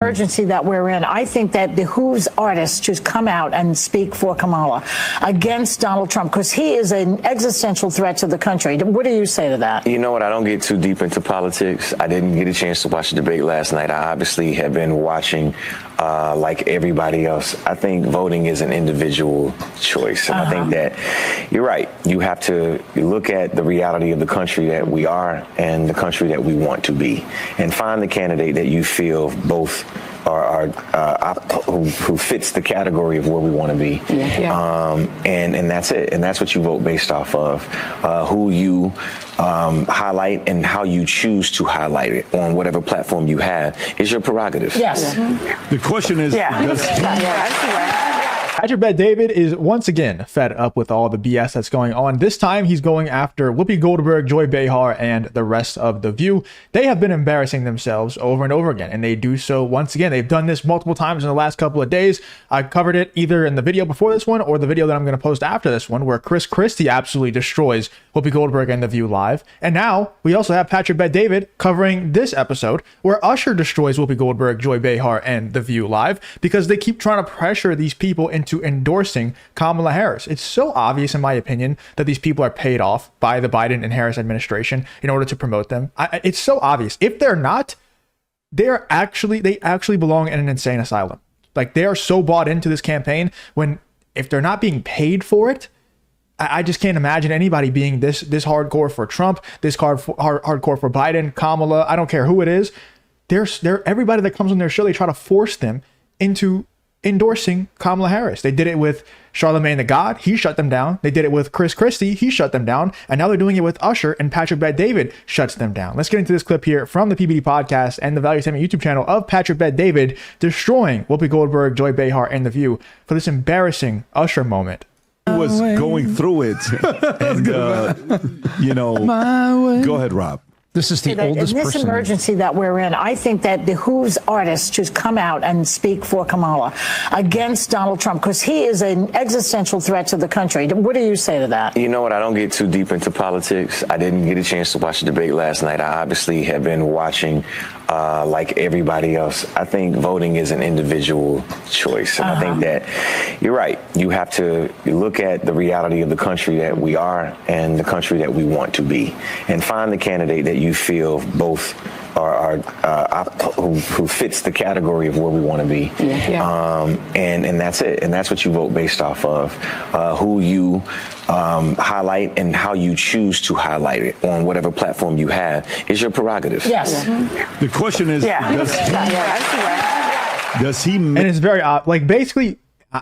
emergency that we're in, I think that behooves artists to come out and speak for Kamala against Donald Trump, because he is an existential threat to the country. What do you say to that? You know what? I don't get too deep into politics. I didn't get a chance to watch the debate last night. I obviously have been watching like everybody else. I think voting is an individual choice. And I think that you're right. You have to look at the reality of the country that we are and the country that we want to be, and find the candidate that you feel both who fits the category of where we want to be. And that's it. And that's what you vote based off of, who you highlight and how you choose to highlight it on whatever platform you have is your prerogative. Yes. The question is, Patrick Bet-David is once again fed up with all the BS that's going on. This time he's going after Whoopi Goldberg, Joy Behar, and the rest of The View. They have been embarrassing themselves over and over again, and they do so once again. They've done this multiple times in the last couple of days. I covered it either in the video before this one or the video that I'm going to post after this one, where Chris Christie absolutely destroys Whoopi Goldberg and The View live. And now we also have Patrick Bet-David covering this episode where Usher destroys Whoopi Goldberg, Joy Behar, and The View live because they keep trying to pressure these people into endorsing Kamala Harris. It's so obvious, in my opinion, that these people are paid off by the Biden and Harris administration in order to promote them. It's so obvious. If they're not, they actually belong in an insane asylum. Like, they are so bought into this campaign when, if they're not being paid for it, I just can't imagine anybody being this hardcore for Trump, this hardcore for Biden, Kamala. I don't care who it is. They're everybody that comes on their show, they try to force them into endorsing Kamala Harris. They did it with Charlamagne the God. He shut them down. They did it with Chris Christie. He shut them down. And now they're doing it with Usher, and Patrick Bet-David shuts them down. Let's get into this clip here from the PBD Podcast and the Value Statement YouTube channel of Patrick Bet-David destroying Whoopi Goldberg, Joy Behar, and The View for this embarrassing Usher moment. Was going through it. And, go ahead, Rob. This is the oldest person. In this emergency that we're in, I think that behooves artists to come out and speak for Kamala against Donald Trump, because he is an existential threat to the country. What do you say to that? You know what? I don't get too deep into politics. I didn't get a chance to watch the debate last night. I obviously have been watching like everybody else. I think voting is an individual choice. And I think that you're right. You have to look at the reality of the country that we are and the country that we want to be, and find the candidate that you feel both who fits the category of where we want to be. And that's it. And that's what you vote based off of, who you highlight and how you choose to highlight it on whatever platform you have is your prerogative. Yes. The question is, does he and it's very like, basically,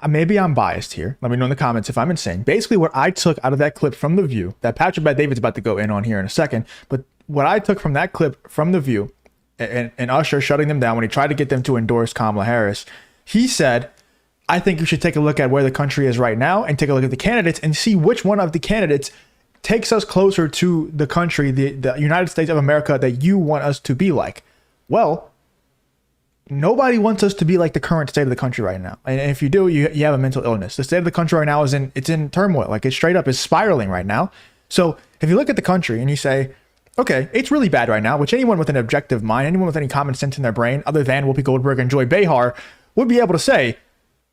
maybe I'm biased here. Let me know in the comments if I'm insane. Basically, what I took out of that clip from The View, that Patrick Bet-David's about to go in on here in a second, but what I took from that clip from The View and Usher shutting them down when he tried to get them to endorse Kamala Harris, he said, I think you should take a look at where the country is right now and take a look at the candidates and see which one of the candidates takes us closer to the country, the United States of America that you want us to be like. Well, nobody wants us to be like the current state of the country right now. And if you do, you have a mental illness. The state of the country right now is in turmoil. Like, it straight up is spiraling right now. So if you look at the country and you say, okay, it's really bad right now, which anyone with an objective mind, anyone with any common sense in their brain, other than Whoopi Goldberg and Joy Behar, would be able to say,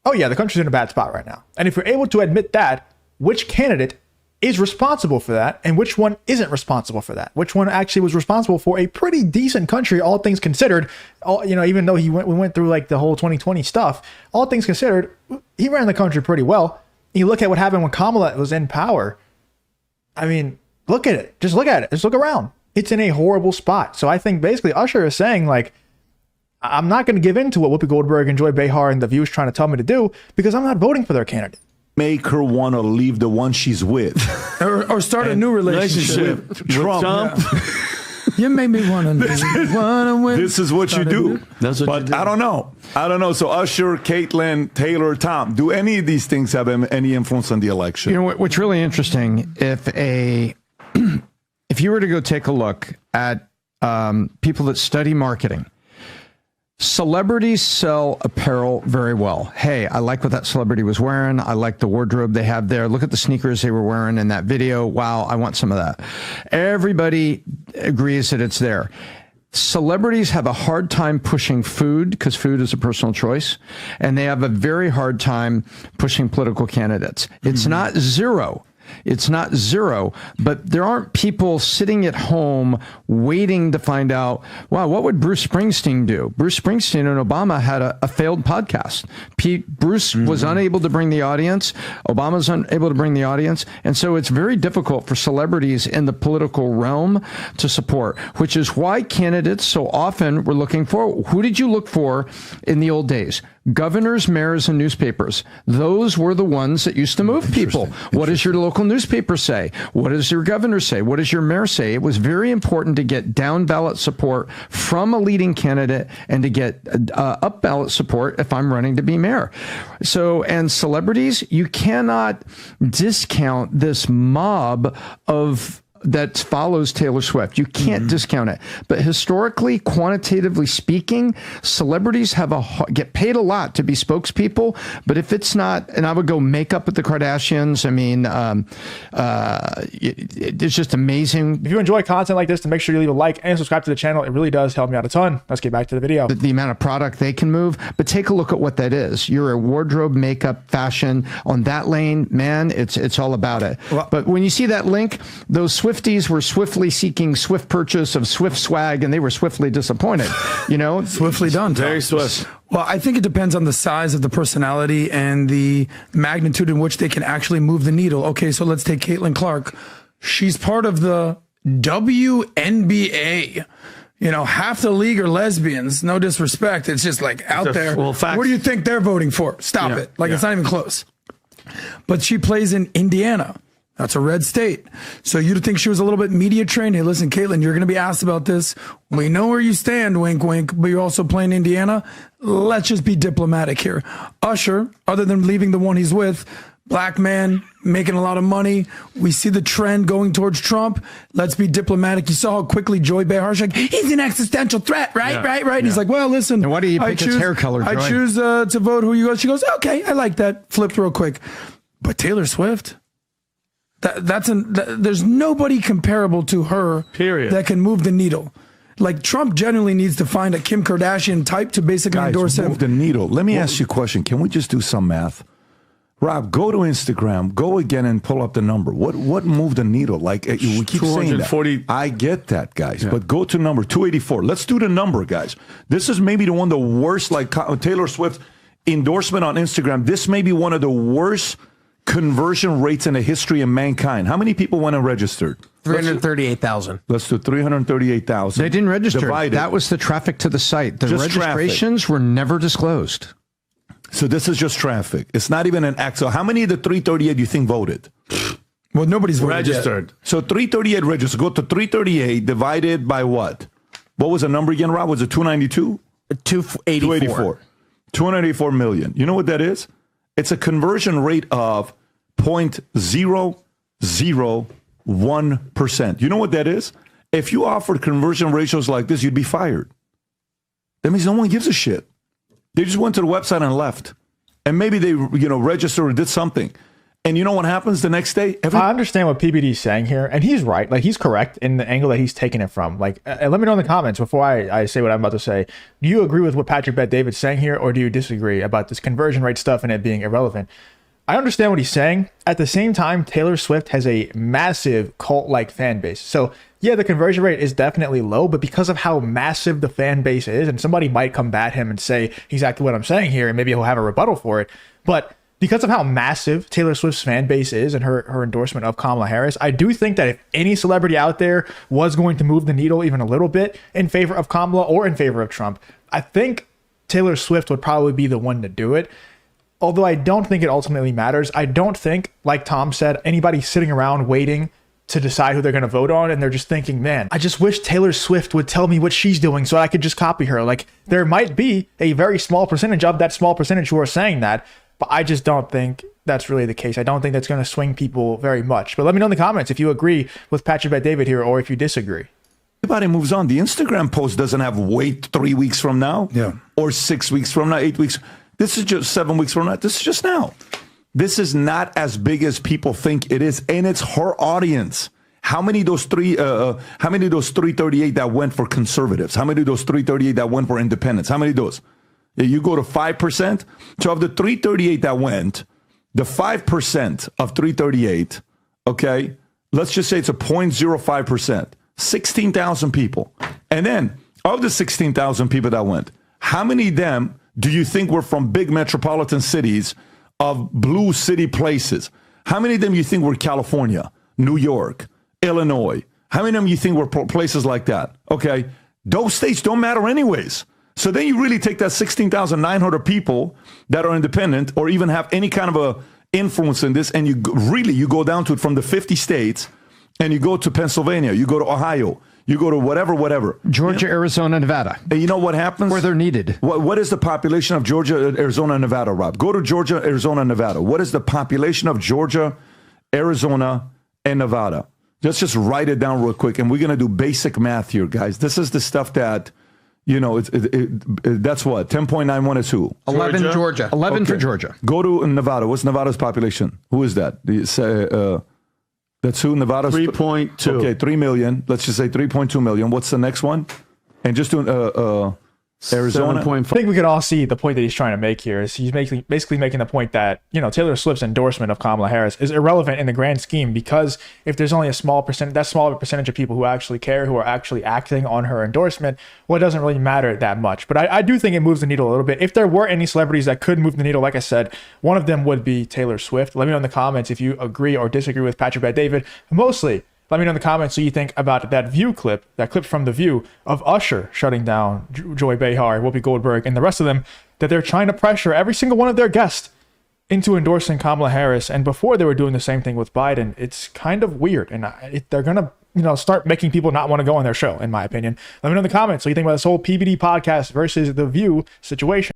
oh yeah, the country's in a bad spot right now. And if you're able to admit that, which candidate is responsible for that and which one isn't responsible for that? Which one actually was responsible for a pretty decent country, all things considered? Even though we went through like the whole 2020 stuff, all things considered, he ran the country pretty well. You look at what happened when Kamala was in power. I mean, look at it. Just look at it. Just look around. It's in a horrible spot. So I think basically Usher is saying, like, I'm not going to give in to what Whoopi Goldberg and Joy Behar and The View is trying to tell me to do, because I'm not voting for their candidate. Make her want to leave the one she's with. or start a new relationship. With Trump. Yeah. You made me want to leave. This is what you do. That's what you do. I don't know. So Usher, Caitlyn, Taylor, Tom, do any of these things have any influence on the election? You know, what's really interesting, if you were to go take a look at people that study marketing, celebrities sell apparel very well. Hey, I like what that celebrity was wearing. I like the wardrobe they have there. Look at the sneakers they were wearing in that video. Wow, I want some of that. Everybody agrees that it's there. celebrities have a hard time pushing food because food is a personal choice, and they have a very hard time pushing political candidates. It's not zero. It's not zero, but there aren't people sitting at home waiting to find out, wow, what would Bruce Springsteen do? Bruce Springsteen and Obama had a failed podcast. Bruce was unable to bring the audience. Obama's unable to bring the audience. And so it's very difficult for celebrities in the political realm to support, which is why candidates so often were looking for, who did you look for in the old days? Governors, mayors, and newspapers. Those were the ones that used to move people. What does your local newspaper say? What does your governor say? What does your mayor say? It was very important to get down ballot support from a leading candidate and to get up ballot support if I'm running to be mayor. So, and celebrities, you cannot discount this mob that follows Taylor Swift. You can't discount it. But historically, quantitatively speaking, celebrities get paid a lot to be spokespeople. But if it's not, and I would go makeup with the Kardashians. I mean, it's just amazing. If you enjoy content like this, to make sure you leave a like and subscribe to the channel. It really does help me out a ton. Let's get back to the video. The amount of product they can move, but take a look at what that is. You're a wardrobe, makeup, fashion on that lane, man. It's all about it. Well, but when you see that link, those Swifties were swiftly seeking swift purchase of Swift swag, and they were swiftly disappointed. You know, swiftly done. Very swift. Well, I think it depends on the size of the personality and the magnitude in which they can actually move the needle. Okay, so let's take Caitlin Clark. She's part of the WNBA. You know, half the league are lesbians. No disrespect. It's just like out there. Well, what do you think they're voting for? Stop it. Like, it's not even close. But she plays in Indiana. That's a red state. So you'd think she was a little bit media trained. Hey, listen, Caitlin, you're going to be asked about this. We know where you stand, wink, wink, but you're also playing Indiana. Let's just be diplomatic here. Usher, other than leaving the one he's with, black man, making a lot of money. We see the trend going towards Trump. Let's be diplomatic. You saw how quickly Joy Behar, like, he's an existential threat, right? Right. And he's like, well, listen. And why do you pick his hair color, Joy? I choose to vote who you go. She goes, okay, I like that. Flipped real quick. But Taylor Swift... There's nobody comparable to her. Period. That can move the needle. Like, Trump generally needs to find a Kim Kardashian type to basically endorse him. Move the needle. Let me ask you a question. Can we just do some math? Rob, go to Instagram. Go again and pull up the number. What moved the needle? Like, we keep saying that. I get that, guys. But go to number 284. Let's do the number, guys. This is maybe the one of the worst, like Taylor Swift endorsement on Instagram. This may be one of the worst conversion rates in the history of mankind. How many people went and registered? 338,000. Let's do 338,000. They didn't register. Divided. That was the traffic to the site. The just registrations were never disclosed. So this is just traffic. It's not even an act. So how many of the 338 do you think voted? Well, nobody's registered. Yet. So 338 registered. Go to 338 divided by what? What was the number again, Rob? Was it 292? 284. 284 million. You know what that is? It's a conversion rate of 0.001%. You know what that is? If you offered conversion ratios like this, you'd be fired. That means no one gives a shit. They just went to the website and left. And maybe they, registered or did something. And you know what happens the next day? I understand what PBD is saying here, and he's right. Like, he's correct in the angle that he's taking it from. Like, let me know in the comments before I say what I'm about to say. Do you agree with what Patrick Bet-David's saying here, or do you disagree about this conversion rate stuff and it being irrelevant? I understand what he's saying. At the same time, Taylor Swift has a massive cult-like fan base. So, yeah, the conversion rate is definitely low, but because of how massive the fan base is, and somebody might combat him and say exactly what I'm saying here, and maybe he'll have a rebuttal for it, but because of how massive Taylor Swift's fan base is and her endorsement of Kamala Harris, I do think that if any celebrity out there was going to move the needle even a little bit in favor of Kamala or in favor of Trump, I think Taylor Swift would probably be the one to do it. Although I don't think it ultimately matters. I don't think, like Tom said, anybody sitting around waiting to decide who they're going to vote on, and they're just thinking, man, I just wish Taylor Swift would tell me what she's doing so I could just copy her. Like, there might be a very small percentage of that small percentage who are saying that, but I just don't think that's really the case. I don't think that's going to swing people very much. But let me know in the comments if you agree with Patrick Bet-David here or if you disagree. Everybody moves on. The Instagram post doesn't have wait 3 weeks from now or 6 weeks from now, 8 weeks. This is just 7 weeks from now. This is just now. This is not as big as people think it is. And it's her audience. How many of those 338 that went for conservatives? How many of those 338 that went for independents? How many of those? You go to 5%. So of the 338 that went, the 5% of 338, okay, let's just say it's a 0.05%, 16,000 people. And then of the 16,000 people that went, how many of them do you think were from big metropolitan cities of blue city places? How many of them you think were California, New York, Illinois? How many of them you think were places like that? Okay, those states don't matter anyways. So then you really take that 16,900 people that are independent or even have any kind of a influence in this, and you go down to it from the 50 states, and you go to Pennsylvania, you go to Ohio, you go to whatever. Georgia, Arizona, Nevada. And you know what happens? Where they're needed. What is the population of Georgia, Arizona, and Nevada, Rob? Go to Georgia, Arizona, and Nevada. What is the population of Georgia, Arizona, and Nevada? Let's just write it down real quick, and we're going to do basic math here, guys. This is the stuff that... that's what? 10.91 is who? 11 Georgia. 11 for Georgia. Go to Nevada. What's Nevada's population? Who is that? That's who? Nevada's 3.2. Okay, 3 million. Let's just say 3.2 million. What's the next one? And just do Arizona. 7.5. I think we could all see the point that he's trying to make here is he's basically making the point that, Taylor Swift's endorsement of Kamala Harris is irrelevant in the grand scheme, because if there's only a small percentage of people who actually care, who are actually acting on her endorsement, well, it doesn't really matter that much. But I do think it moves the needle a little bit. If there were any celebrities that could move the needle, like I said, one of them would be Taylor Swift. Let me know in the comments if you agree or disagree with Patrick Bet-David. Mostly, let me know in the comments what you think about that clip from The View of Usher shutting down Joy Behar, Whoopi Goldberg, and the rest of them, that they're trying to pressure every single one of their guests into endorsing Kamala Harris. And before they were doing the same thing with Biden. It's kind of weird. And they're going to start making people not want to go on their show, in my opinion. Let me know in the comments what you think about this whole PBD podcast versus The View situation.